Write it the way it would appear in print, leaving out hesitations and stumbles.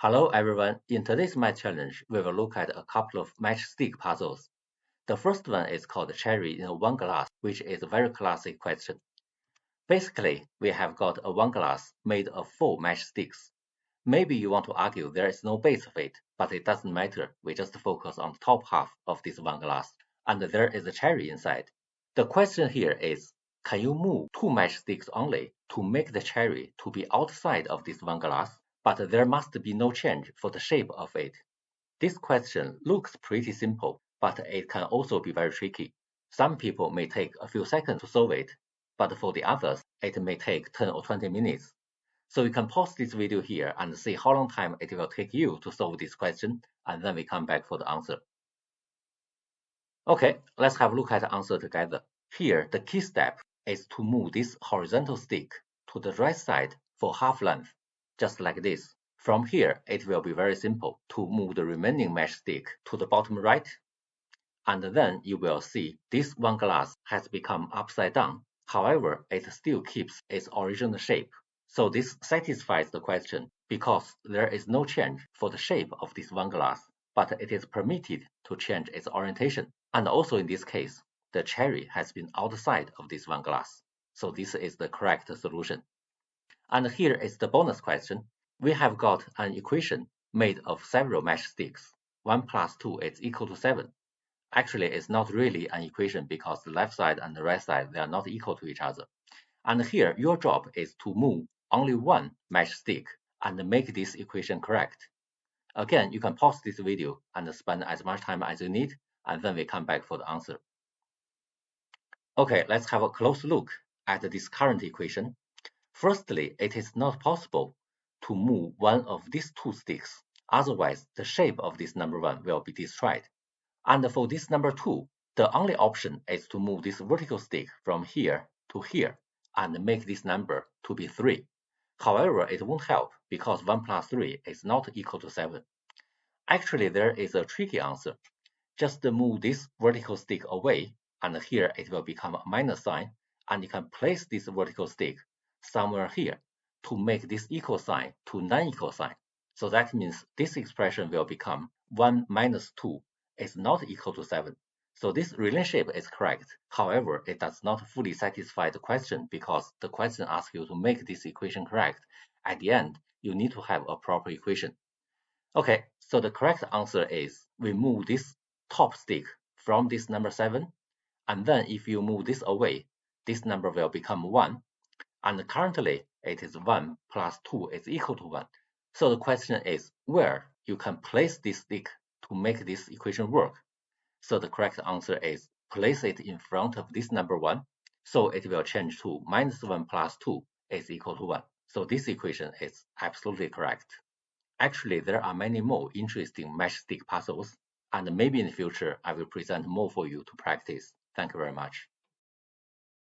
Hello everyone, in today's math challenge, we will look at a couple of matchstick puzzles. The first one is called Cherry in a Wine Glass, which is a very classic question. Basically, we have got a wine glass made of 4 matchsticks. Maybe you want to argue there is no base of it, but it doesn't matter, we just focus on the top half of this wine glass, and there is a cherry inside. The question here is, can you move 2 matchsticks only to make the cherry to be outside of this wine glass, but there must be no change for the shape of it? This question looks pretty simple, but it can also be very tricky. Some people may take a few seconds to solve it, but for the others, it may take 10 or 20 minutes. So you can pause this video here and see how long time it will take you to solve this question, and then we come back for the answer. Okay, let's have a look at the answer together. Here, the key step is to move this horizontal stick to the right side for half length, just like this. From here, it will be very simple to move the remaining matchstick to the bottom right, and then you will see this one glass has become upside down. However, it still keeps its original shape. So this satisfies the question because there is no change for the shape of this one glass, but it is permitted to change its orientation. And also in this case, the cherry has been outside of this one glass. So this is the correct solution. And here is the bonus question. We have got an equation made of several matchsticks. 1 plus 2 is equal to 7. Actually, it's not really an equation because the left side and the right side, they are not equal to each other. And here, your job is to move only one matchstick and make this equation correct. Again, you can pause this video and spend as much time as you need, and then we come back for the answer. Okay, let's have a close look at this current equation. Firstly, it is not possible to move one of these two sticks, otherwise the shape of this number 1 will be destroyed. And for this number 2, the only option is to move this vertical stick from here to here and make this number to be 3. However, it won't help because 1 plus 3 is not equal to 7. Actually, there is a tricky answer. Just move this vertical stick away, and here it will become a minus sign, and you can place this vertical stick somewhere here to make this equal sign to non-equal sign. So that means this expression will become 1 minus 2 is not equal to 7. So this relationship is correct. However, it does not fully satisfy the question because the question asks you to make this equation correct. At the end, you need to have a proper equation. Okay, so the correct answer is we move this top stick from this number 7, and then if you move this away, this number will become 1, and currently it is 1 plus 2 is equal to 1. So the question is where you can place this stick to make this equation work. So the correct answer is place it in front of this number 1, so it will change to minus 1 plus 2 is equal to 1. So this equation is absolutely correct. Actually, there are many more interesting matchstick puzzles, and maybe in the future I will present more for you to practice. Thank you very much.